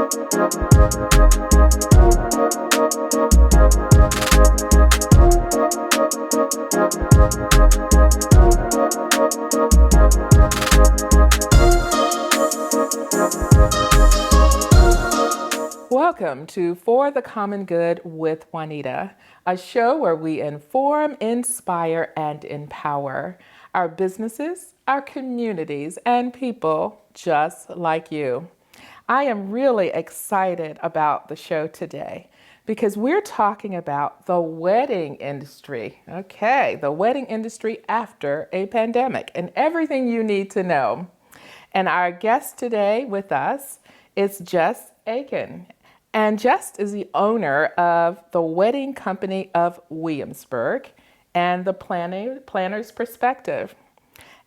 Welcome to For the Common Good with Juanita, a show where we inform, inspire, and empower our businesses, our communities, and people just like you. I am really excited about the show today because we're talking about the wedding industry. Okay, the wedding industry after a pandemic and everything you need to know. And our guest today with us is Jess Aiken. And Jess is the owner of the wedding company of Williamsburg and the Planner's Perspective.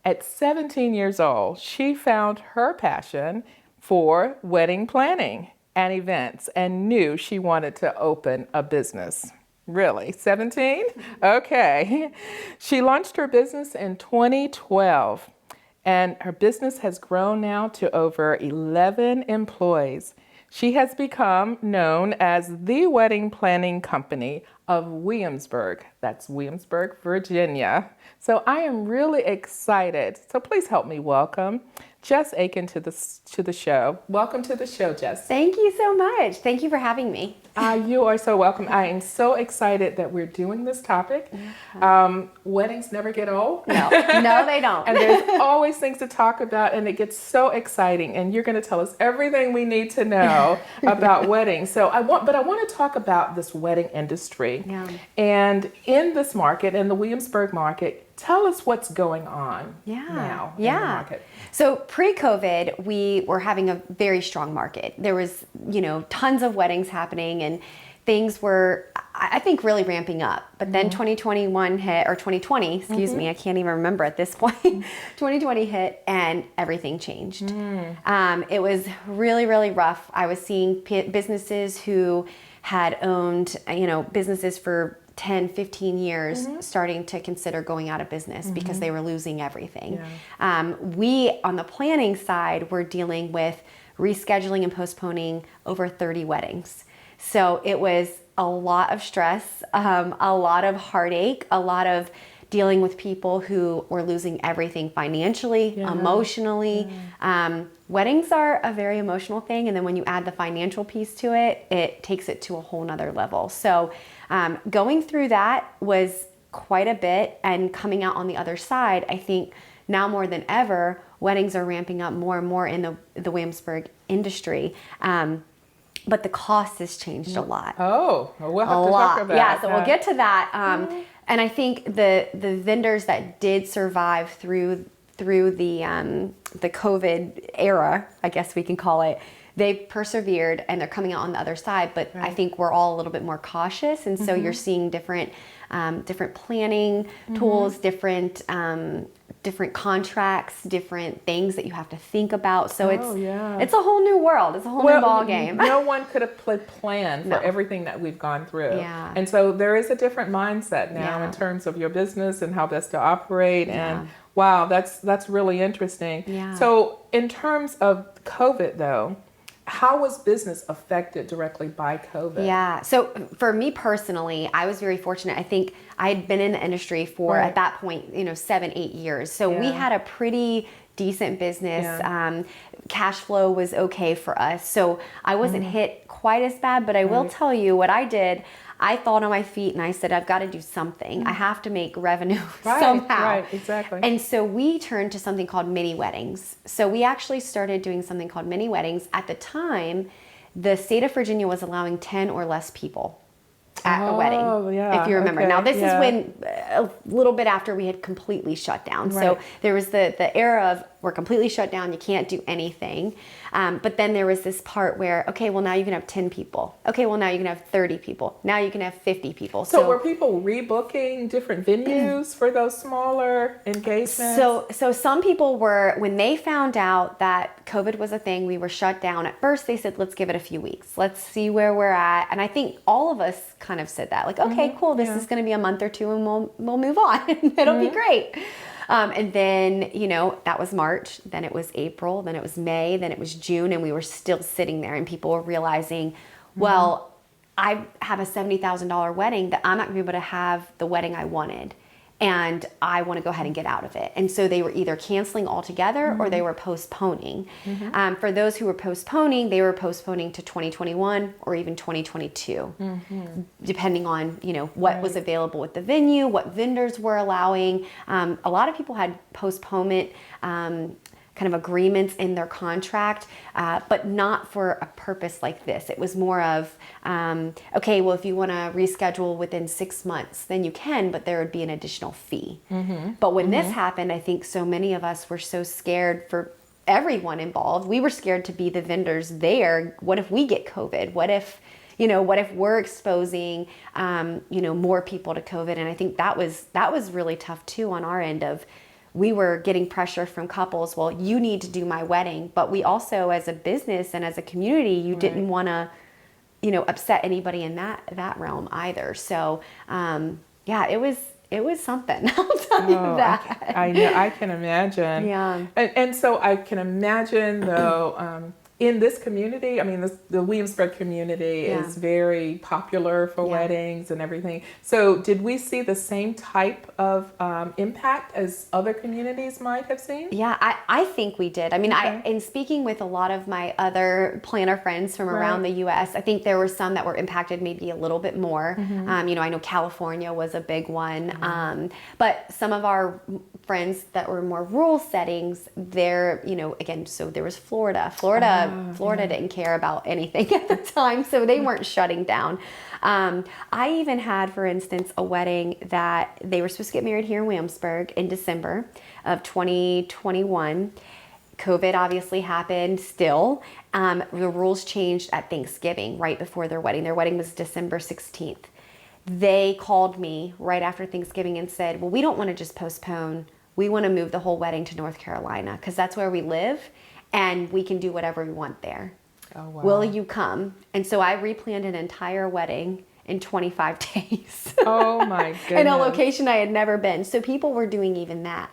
At 17 years old, she found her passion for wedding planning and events and knew she wanted to open a business. Really? 17? Okay. She launched her business in 2012, and her business has grown now to over 11 employees. She has become known as the wedding planning company of Williamsburg. That's Williamsburg, Virginia. So I am really excited. So please help me welcome Jess Aiken to the show. Welcome to the show, Jess. Thank you so much. Thank you for having me. You are so welcome. I am so excited that we're doing this topic. Weddings never get old. No, they don't. And there's always things to talk about, and it gets so exciting. And you're going to tell us everything we need to know about weddings. So I want to talk about this wedding industry. Yeah. And in this market, in the Williamsburg market, tell us what's going on now in the market. So pre-COVID, we were having a very strong market. There was, tons of weddings happening and things were, I think, really ramping up. But then 2021 hit, or 2020, excuse me, I can't even remember at this point. 2020 hit and everything changed. It was really, really rough. I was seeing businesses who had owned, businesses for 10, 15 years starting to consider going out of business because they were losing everything. Yeah. We, on the planning side, were dealing with rescheduling and postponing over 30 weddings. So it was a lot of stress, a lot of heartache, a lot of dealing with people who were losing everything financially, emotionally. Weddings are a very emotional thing. And then when you add the financial piece to it, it takes it to a whole nother level. So going through that was quite a bit, and coming out on the other side, I think now more than ever, weddings are ramping up more and more in the Williamsburg industry. But the cost has changed a lot. Oh, we'll have to talk about that. Yeah, so we'll get to that. And I think the vendors that did survive through the COVID era, I guess we can call it, they've persevered and they're coming out on the other side. But I think we're all a little bit more cautious, and so you're seeing different planning tools, different contracts, different things that you have to think about. So it's a whole new world. It's a whole new ball game. No one could have planned for everything that we've gone through. Yeah. And so there is a different mindset now in terms of your business and how best to operate. And wow, that's really interesting. Yeah. So in terms of COVID though, how was business affected directly by COVID? Yeah. So for me personally, I was very fortunate. I think I had been in the industry for, at that point, 7, 8 years. So we had a pretty decent business. Cash flow was okay for us. So I wasn't hit quite as bad, but I will tell you what I did. I thought on my feet and I said, I've got to do something. I have to make revenue somehow. Right, exactly. And so we turned to something called mini weddings. So we actually started doing something called mini weddings. At the time, the state of Virginia was allowing 10 or less people at a wedding, if you remember. Now this is when, a little bit after we had completely shut down. So there was the era of we're completely shut down, you can't do anything. But then there was this part where, okay, well now you can have 10 people. Okay, well now you can have 30 people. Now you can have 50 people. So were people rebooking different venues for those smaller engagements? So some people were, when they found out that COVID was a thing, we were shut down. At first they said, let's give it a few weeks. Let's see where we're at. And I think all of us kind of said that, like, okay, cool, this is going to be a month or two and we'll move on. It'll be great. And then, that was March, then it was April, then it was May, then it was June, and we were still sitting there and people were realizing, well, I have a $70,000 wedding that I'm not gonna be able to have the wedding I wanted. And I want to go ahead and get out of it. And so they were either canceling altogether or they were postponing. For those who were postponing, they were postponing to 2021 or even 2022, depending on, what was available at the venue, what vendors were allowing. A lot of people had postponement kind of agreements in their contract, but not for a purpose like this. It was more of, okay, well, if you want to reschedule within 6 months, then you can, but there would be an additional fee. But when this happened, I think so many of us were so scared for everyone involved. We were scared to be the vendors there. What if we get COVID? What if we're exposing, more people to COVID? And I think that was really tough too on our end of, we were getting pressure from couples. Well, you need to do my wedding, but we also, as a business and as a community, you didn't want to, upset anybody in that realm either. So, it was something. I'll tell you that. I know. I can imagine. Yeah. And so I can imagine though. In this community, I mean, the Williamsburg community is very popular for weddings and everything. So did we see the same type of impact as other communities might have seen? Yeah, I think we did. I mean, in speaking with a lot of my other planner friends from around the U.S., I think there were some that were impacted maybe a little bit more. I know California was a big one. But some of our friends that were more rural settings, there, again, so there was Florida. Florida didn't care about anything at the time, so they weren't shutting down. I even had, for instance, a wedding that they were supposed to get married here in Williamsburg in December of 2021. COVID obviously happened still. The rules changed at Thanksgiving, right before their wedding. Their wedding was December 16th. They called me right after Thanksgiving and said, well, we don't want to just postpone. We want to move the whole wedding to North Carolina because that's where we live. And we can do whatever we want there. Oh, wow. Will you come? And so I replanned an entire wedding in 25 days. Oh my goodness. In a location I had never been. So people were doing even that.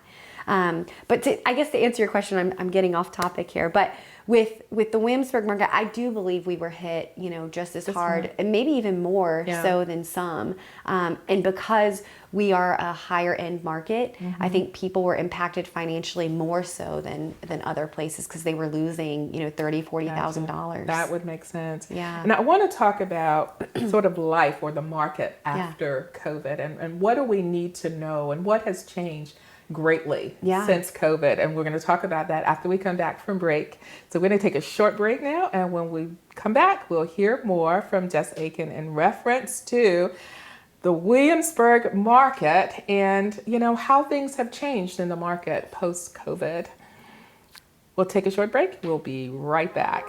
But I guess to answer your question, I'm getting off topic here. But with the Williamsburg market, I do believe we were hit, just as hard, and maybe even more so than some. And because we are a higher end market, I think people were impacted financially more so than other places because they were losing, $30,000, $40,000. That would make sense. Yeah. And I want to talk about sort of life or the market after COVID and what do we need to know and what has changed greatly since COVID. And we're going to talk about that after we come back from break. So we're going to take a short break now. And when we come back, we'll hear more from Jess Aiken in reference to the Williamsburg market and, how things have changed in the market post-COVID. We'll take a short break. We'll be right back.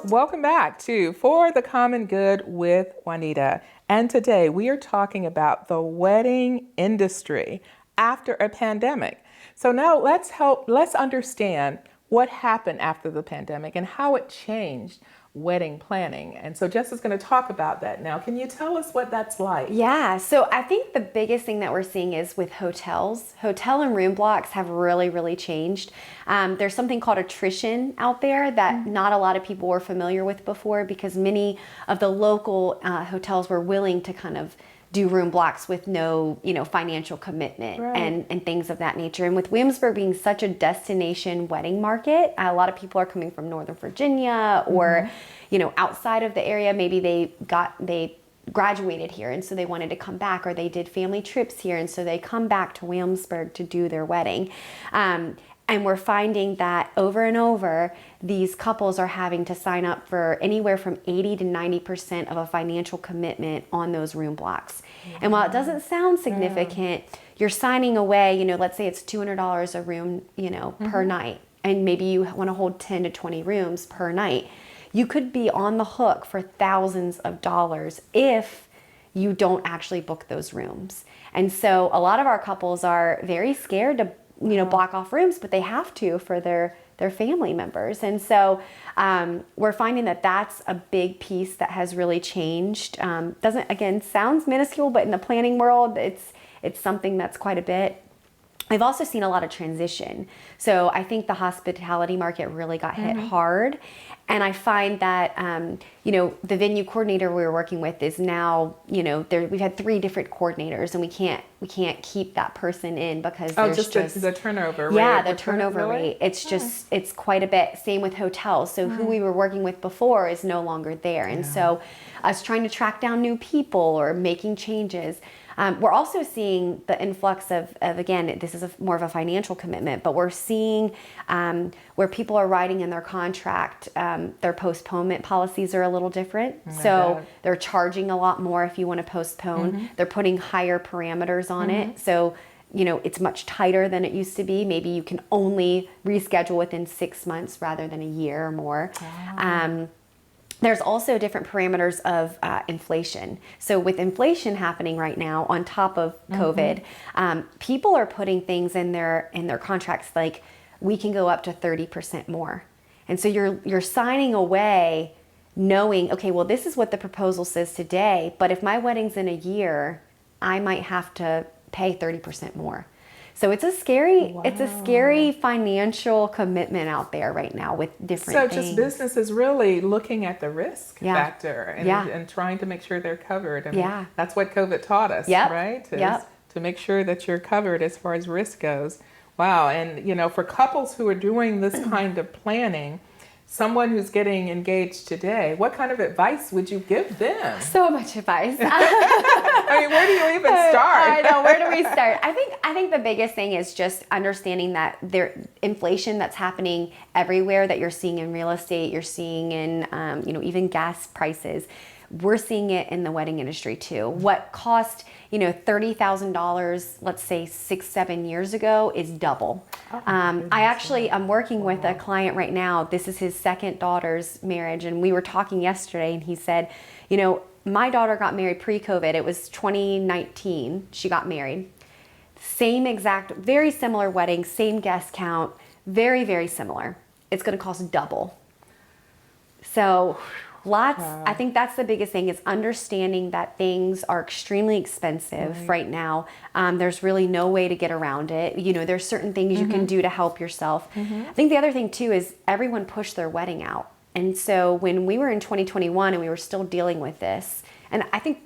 Welcome back to For the Common Good with Juanita. And today we are talking about the wedding industry after a pandemic. So now let's understand what happened after the pandemic and how it changed wedding planning. And so Jess is going to talk about that now. Can you tell us what that's like? Yeah, so I think the biggest thing that we're seeing is with hotels. Hotel and room blocks have really, really changed. There's something called attrition out there that not a lot of people were familiar with before because many of the local hotels were willing to kind of do room blocks with no, financial commitment and things of that nature. And with Williamsburg being such a destination wedding market, a lot of people are coming from Northern Virginia or, outside of the area. Maybe they graduated here and so they wanted to come back, or they did family trips here and so they come back to Williamsburg to do their wedding. And we're finding that over and over, these couples are having to sign up for anywhere from 80 to 90% of a financial commitment on those room blocks. And while it doesn't sound significant, you're signing away, let's say it's $200 a room, per night. And maybe you want to hold 10 to 20 rooms per night. You could be on the hook for thousands of dollars if you don't actually book those rooms. And so a lot of our couples are very scared to, block off rooms, but they have to for their family members. And so we're finding that that's a big piece that has really changed. Doesn't, again, sounds minuscule, but in the planning world, it's something that's quite a bit. We've also seen a lot of transition. So I think the hospitality market really got hit hard. And I find that, the venue coordinator we were working with is now, we've had 3 different coordinators, and we can't keep that person in because there's just the turnover rate. Yeah, the turnover rate. It's just, it's quite a bit. Same with hotels. So who we were working with before is no longer there. And so us trying to track down new people or making changes. We're also seeing the influx of again, this is more of a financial commitment, but we're seeing where people are writing in their contract, their postponement policies are a little different. So they're charging a lot more if you want to postpone. They're putting higher parameters on it. So, it's much tighter than it used to be. Maybe you can only reschedule within 6 months rather than a year or more. Wow. There's also different parameters of inflation. So with inflation happening right now on top of COVID, people are putting things in their contracts like we can go up to 30% more. And so you're signing away knowing, okay, well, this is what the proposal says today, but if my wedding's in a year, I might have to pay 30% more. So it's a scary financial commitment out there right now with different things. So just businesses really looking at the risk factor and trying to make sure they're covered. I mean, that's what COVID taught us, right? To make sure that you're covered as far as risk goes. Wow. And, for couples who are doing this kind of planning, someone who's getting engaged today, what kind of advice would you give them? So much advice. I mean, where do you even start? I know, where do we start? I think the biggest thing is just understanding that inflation that's happening everywhere that you're seeing in real estate, you're seeing in, even gas prices. We're seeing it in the wedding industry too. What cost, $30,000, let's say 6-7 years ago, is double. I'm working with a client right now. This is his second daughter's marriage, and we were talking yesterday, and he said, my daughter got married pre-COVID. It was 2019. She got married. Same exact, very similar wedding, same guest count, very, very similar. It's going to cost double. So I think that's the biggest thing, is understanding that things are extremely expensive right now. There's really no way to get around it. There's certain things you can do to help yourself. I think the other thing too is everyone pushed their wedding out. And so when we were in 2021 and we were still dealing with this, and I think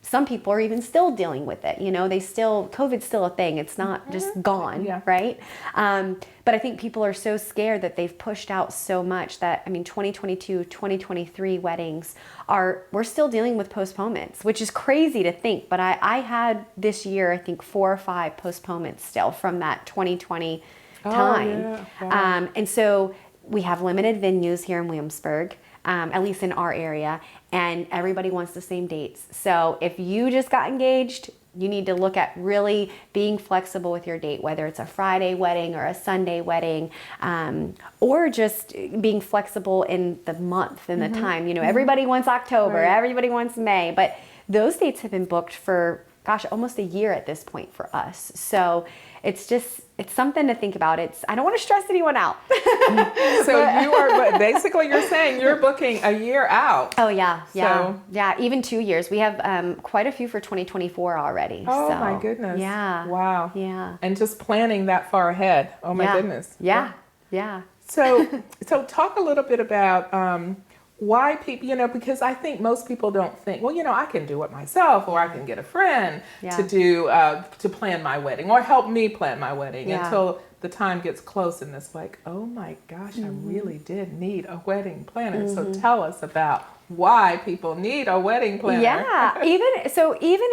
some people are even still dealing with it. COVID's still a thing. It's not just gone, right? But I think people are so scared that they've pushed out so much that, 2022, 2023 weddings we're still dealing with postponements, which is crazy to think. But I had this year, I think 4 or 5 postponements still from that 2020 time. Yeah. Wow. And so we have limited venues here in Williamsburg. At least in our area, and everybody wants the same dates. So if you just got engaged, you need to look at really being flexible with your date, whether it's a Friday wedding or a Sunday wedding, or just being flexible in the month and the time. Everybody wants October, everybody wants May, but those dates have been booked for, almost a year at this point for us. So it's something to think about. I don't want to stress anyone out. So basically you're saying you're booking a year out. Oh yeah. Even 2 years. We have quite a few for 2024 already. Oh my goodness. Yeah. Wow. Yeah. And just planning that far ahead. Oh my goodness. Yeah. So talk a little bit about why people, because I think most people don't think, I can do it myself, or I can get a friend to plan my wedding or help me plan my wedding until the time gets close and it's like, oh my gosh, I really did need a wedding planner. So tell us about why people need a wedding planner. Yeah, even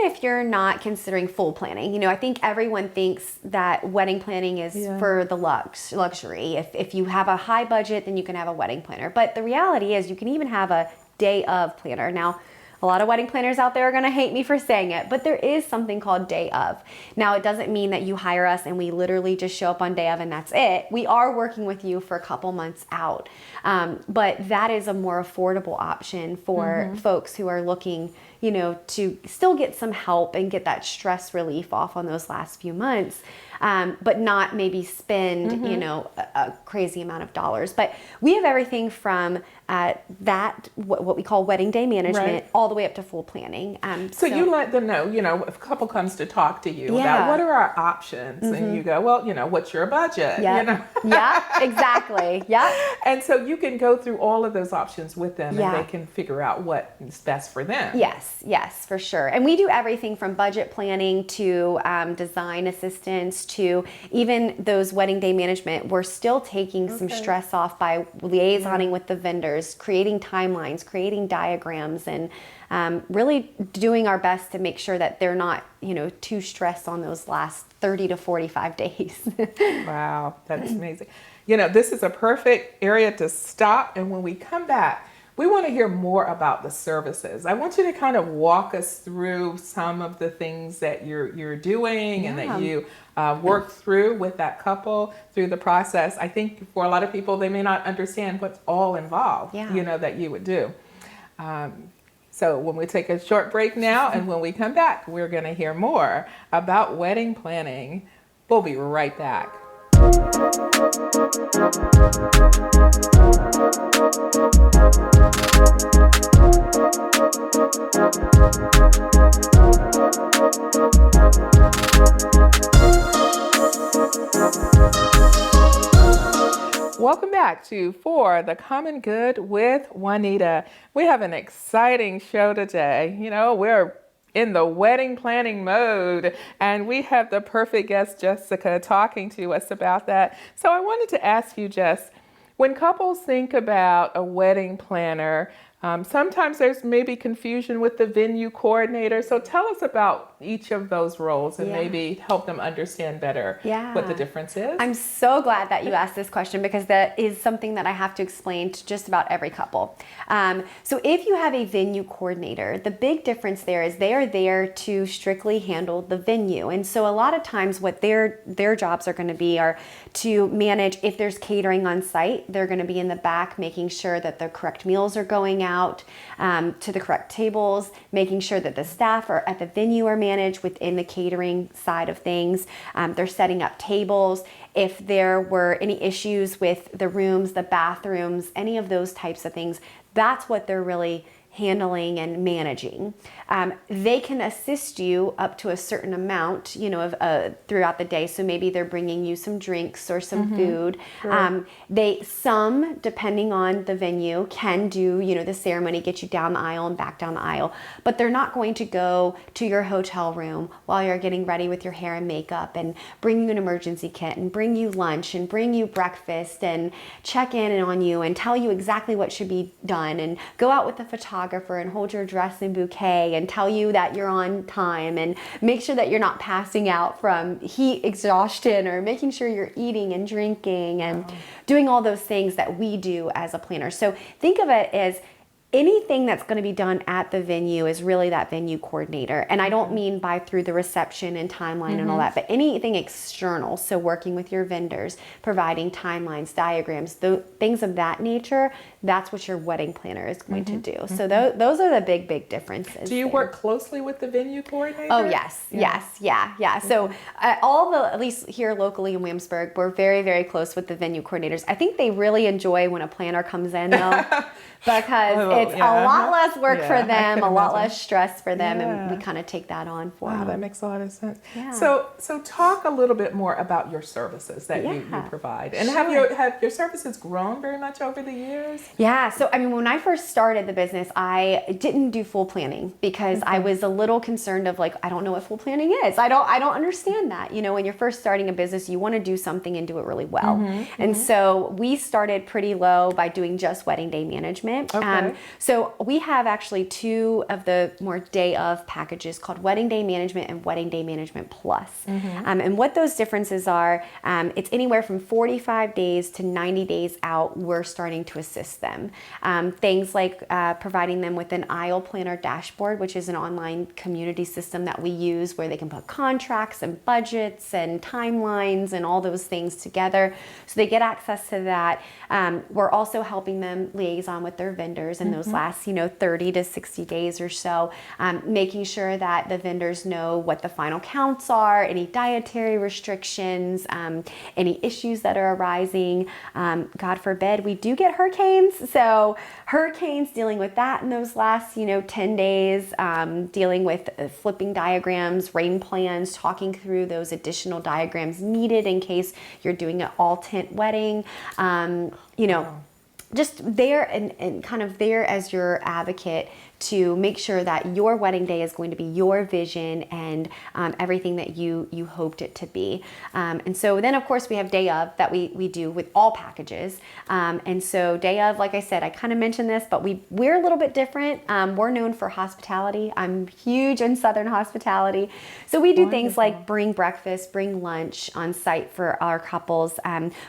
if you're not considering full planning, I think everyone thinks that wedding planning is for the luxury. If you have a high budget, then you can have a wedding planner. But the reality is you can even have a day of planner. Now, A lot of wedding planners out there are going to hate me for saying it, but there is something called day of. Now, it doesn't mean that you hire us and we literally just show up on day of and that's it. We are working with you for a couple months out. But that is a more affordable option for folks who are looking, you know, to still get some help and get that stress relief off on those last few months. But not maybe spend, you know, a crazy amount of dollars. But we have everything from what we call wedding day management all the way up to full planning. So you let them know, you know, if a couple comes to talk to you about what are our options, and you go, well, you know, what's your budget? You know? Yeah, exactly. Yeah. And so you can go through all of those options with them and they can figure out what is best for them. Yes, for sure. And we do everything from budget planning to design assistance to even those wedding day management. We're still taking some stress off by liaisoning with the vendors, creating timelines, creating diagrams, and really doing our best to make sure that they're not, you know, too stressed on those last 30 to 45 days. Wow, that's amazing. You know, this is a perfect area to stop. And when we come back, we want to hear more about the services. I want you to kind of walk us through some of the things that you're doing and that you work through with that couple through the process. I think for a lot of people, they may not understand what's all involved, you know, that you would do. So when we take a short break now, and when we come back, we're going to hear more about wedding planning. We'll be right back. Welcome back to For the Common Good with Juanita. We have an exciting show today. You know, we're in the wedding planning mode, and we have the perfect guest, Jessica, talking to us about that. So I wanted to ask you, Jess, when couples think about a wedding planner, sometimes there's maybe confusion with the venue coordinator. So tell us about each of those roles and maybe help them understand better what the difference is. I'm so glad that you asked this question, because that is something that I have to explain to just about every couple. So if you have a venue coordinator, the big difference there is they are there to strictly handle the venue. And so a lot of times what their jobs are going to be are to manage, if there's catering on site, they're going to be in the back making sure that the correct meals are going out to the correct tables, making sure that the staff are at the venue are managed within the catering side of things. They're setting up tables. If there were any issues with the rooms, the bathrooms, any of those types of things, that's what they're really handling and managing. They can assist you up to a certain amount, you know, of throughout the day. So maybe they're bringing you some drinks or some food. Sure. Depending on the venue, can do, you know, the ceremony, get you down the aisle and back down the aisle. But they're not going to go to your hotel room while you're getting ready with your hair and makeup and bring you an emergency kit and bring you lunch and bring you breakfast and check in on you and tell you exactly what should be done and go out with the photographer and hold your dress and bouquet and tell you that you're on time and make sure that you're not passing out from heat exhaustion, or making sure you're eating and drinking and doing all those things that we do as a planner. So think of it as anything that's going to be done at the venue is really that venue coordinator. And I don't mean by through the reception and timeline and all that, but anything external. So working with your vendors, providing timelines, diagrams, things of that nature, that's what your wedding planner is going to do. So those are the big differences. Do you work closely with the venue coordinator? Oh, yes. So at least here locally in Williamsburg, we're very close with the venue coordinators. I think they really enjoy when a planner comes in, though, because it's a lot less work for them, a lot less stress for them, and we kind of take that on for them. That makes a lot of sense. Yeah. So talk a little bit more about your services that you provide. And have your services grown very much over the years? Yeah. So, I mean, when I first started the business, I didn't do full planning because I was a little concerned of like, I don't know what full planning is. I don't understand that. You know, when you're first starting a business, you want to do something and do it really well. And so we started pretty low by doing just wedding day management. So we have actually two of the more day of packages called Wedding Day Management and Wedding Day Management Plus. And what those differences are, it's anywhere from 45 days to 90 days out, we're starting to assist them. Things like providing them with an aisle planner dashboard, which is an online community system that we use where they can put contracts and budgets and timelines and all those things together. So they get access to that. We're also helping them liaison with their vendors in those last, 30 to 60 days or so, making sure that the vendors know what the final counts are, any dietary restrictions, any issues that are arising. God forbid, we do get hurricanes. So hurricanes, dealing with that in those last, 10 days, dealing with flipping diagrams, rain plans, talking through those additional diagrams needed in case you're doing an all tent wedding. Just there and kind of there as your advocate to make sure that your wedding day is going to be your vision and everything that you hoped it to be. And so then, of course, we have day of that we do with all packages. And so day of, like I said, I kind of mentioned this, but we're a little bit different. We're known for hospitality. I'm huge in Southern hospitality. So we do things like bring breakfast, bring lunch on site for our couples.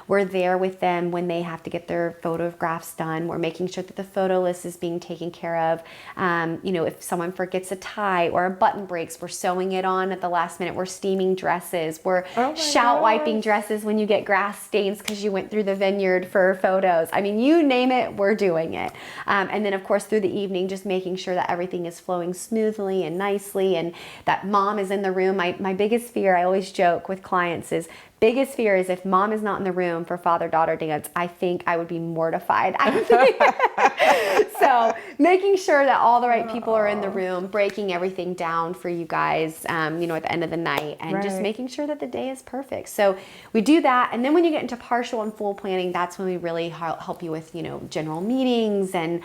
We're there with them when they have to get their photographs done. We're making sure that the photo list is being taken care of. If someone forgets a tie or a button breaks, we're sewing it on at the last minute. We're steaming dresses. We're shout wiping dresses when you get grass stains because you went through the vineyard for photos. I mean, you name it, we're doing it. And then, of course, through the evening, just making sure that everything is flowing smoothly and nicely and that mom is in the room. My biggest fear, I always joke with clients, is biggest fear is if mom is not in the room for father-daughter dance, I think I would be mortified. So making sure that all the right people are in the room, breaking everything down for you guys, at the end of the night, and just making sure that the day is perfect. So we do that. And then when you get into partial and full planning, that's when we really help you with, general meetings and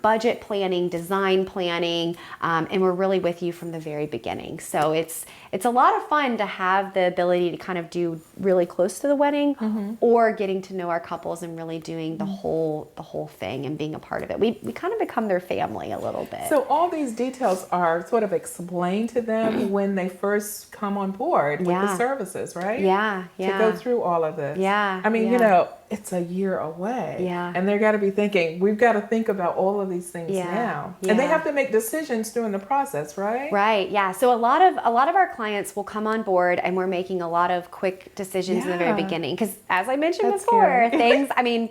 budget planning, design planning, and we're really with you from the very beginning. So it's a lot of fun to have the ability to kind of do really close to the wedding or getting to know our couples and really doing the whole thing and being a part of it. We kind of become their family a little bit. So all these details are sort of explained to them when they first come on board with the services, right? Yeah. To go through all of this. Yeah. I mean, it's a year away. Yeah. And they're got to be thinking, we've got to think about all of these things now. Yeah. And they have to make decisions during the process, right? Right. Yeah. So a lot of our clients will come on board and we're making a lot of quick decisions in the very beginning. Because as I mentioned before,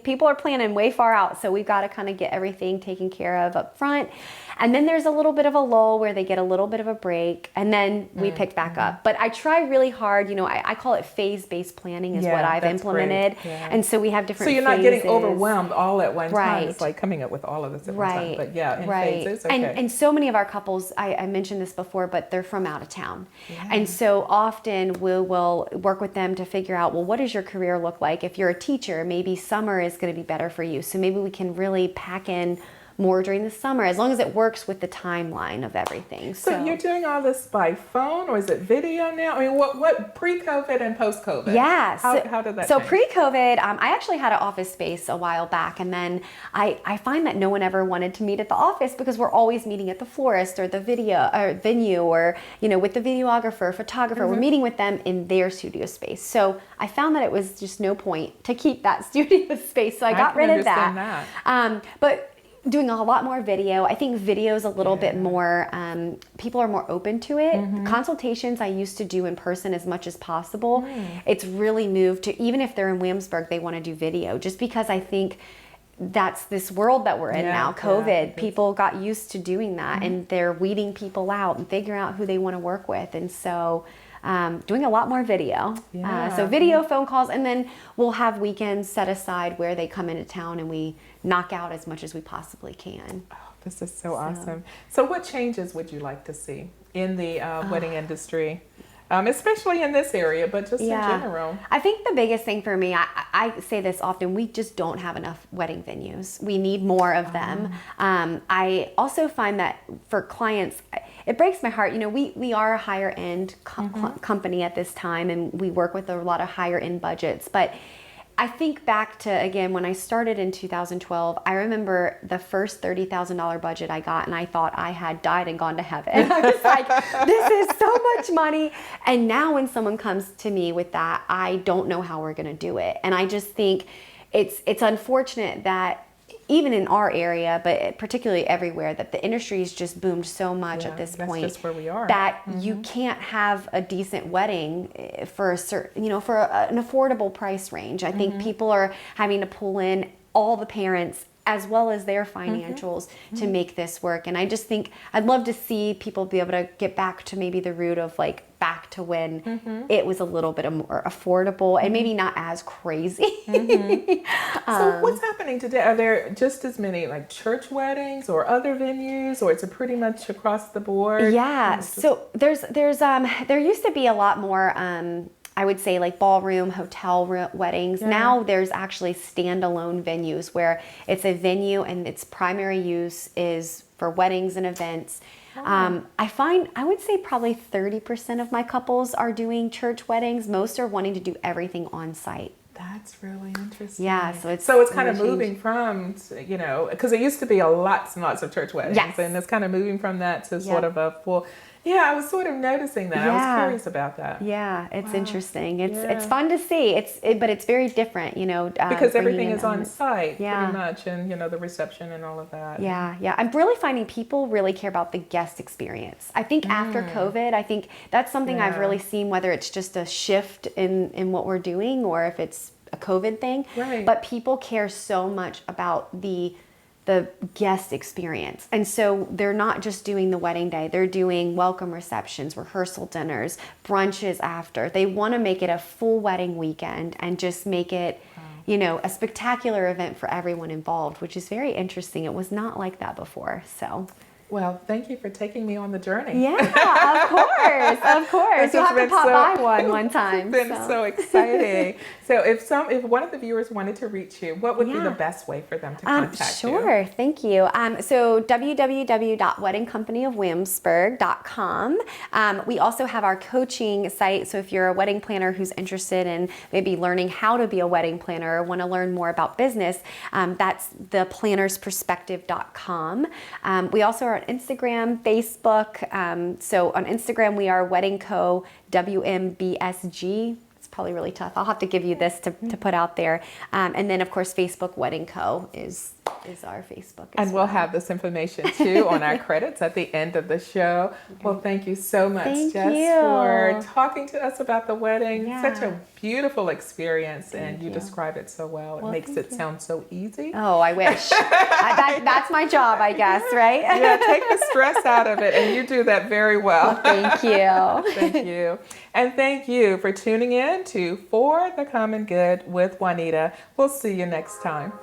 people are planning way far out. So we've got to kind of get everything taken care of up front. And then there's a little bit of a lull where they get a little bit of a break and then we pick back up. But I try really hard, I call it phase-based planning is what I've implemented. Yeah. And so we have different phases. So you're not getting overwhelmed all at one right. time. It's like coming up with all of this at one time. But in right. phases. Okay. And so many of our couples, I mentioned this before, but they're from out of town. Yeah. And so often we'll work with them to figure out, well, what does your career look like? If you're a teacher, maybe summer is going to be better for you. So maybe we can really pack in more during the summer, as long as it works with the timeline of everything. So you're doing all this by phone, or is it video now? I mean, what pre-COVID and post-COVID? Yeah. How did that So change? Pre-COVID, I actually had an office space a while back, and then I find that no one ever wanted to meet at the office because we're always meeting at the florist or the venue or with the videographer, photographer. We're meeting with them in their studio space. So I found that it was just no point to keep that studio space. So I got rid of that. But doing a lot more video. I think video is a little bit more, people are more open to it. Consultations I used to do in person as much as possible. It's really moved to, even if they're in Williamsburg, they want to do video, just because I think that's this world that we're in now, COVID. People got used to doing that and they're weeding people out and figuring out who they want to work with. And so doing a lot more video. So video, phone calls, and then we'll have weekends set aside where they come into town and we knock out as much as we possibly can. Oh, this is so awesome. So what changes would you like to see in the wedding industry? Especially in this area, but just in general. I think the biggest thing for me, I say this often, we just don't have enough wedding venues. We need more of them. I also find that for clients, it breaks my heart. We are a higher end company at this time, and we work with a lot of higher end budgets, but I think back to, again, when I started in 2012, I remember the first $30,000 budget I got, and I thought I had died and gone to heaven. I was like, this is so much money. And now when someone comes to me with that, I don't know how we're going to do it. And I just think it's unfortunate that even in our area, but particularly everywhere, that the industry has just boomed so much at this point. That's just where we are. That you can't have a decent wedding for a certain, for an affordable price range. I think people are having to pull in all the parents as well as their financials to make this work. And I just think I'd love to see people be able to get back to maybe the root of back to when it was a little bit more affordable and maybe not as crazy. So what's happening today? Are there just as many church weddings or other venues, or it's a pretty much across the board? Yeah. So there used to be a lot more, I would say ballroom, hotel weddings. Yeah. Now there's actually standalone venues where it's a venue and its primary use is for weddings and events. Oh. I would say probably 30% of my couples are doing church weddings. Most are wanting to do everything on site. That's really interesting. Yeah, so it's kind of moving from, because it used to be lots and lots of church weddings, yes. And it's kind of moving from that to sort of a full. Yeah, I was sort of noticing that. Yeah. I was curious about that. Yeah, it's interesting. It's fun to see. But it's very different, because everything is on site, pretty much, and the reception and all of that. Yeah. I'm really finding people really care about the guest experience. I think after COVID, I think that's something I've really seen, whether it's just a shift in what we're doing or if it's a COVID thing. Right. But people care so much about the guest experience. And so they're not just doing the wedding day, they're doing welcome receptions, rehearsal dinners, brunches after. They want to make it a full wedding weekend and just make it, a spectacular event for everyone involved, which is very interesting. It was not like that before. So. Well, thank you for taking me on the journey. Yeah, of course. You'll have to pop by one time. It's been so exciting. So if one of the viewers wanted to reach you, what would be the best way for them to contact you? Sure, thank you. So www.weddingcompanyofwilliamsburg.com. We also have our coaching site. So if you're a wedding planner who's interested in maybe learning how to be a wedding planner or want to learn more about business, that's theplannersperspective.com. We also are on Instagram, Facebook. So on Instagram, we are Wedding Co. WMBSG. It's probably really tough. I'll have to give you this to put out there. And then, of course, Facebook Wedding Co. is our Facebook. And we'll have this information, too, on our credits at the end of the show. Okay. Well, thank you so much, Jess, for talking to us about the wedding. Yeah. Such a beautiful experience, and you describe it so well. It makes it sound so easy. Oh, I wish. That's my job, I guess, right? Yeah, take the stress out of it, and you do that very well. Thank you. Thank you. And thank you for tuning in to For the Common Good with Juanita. We'll see you next time.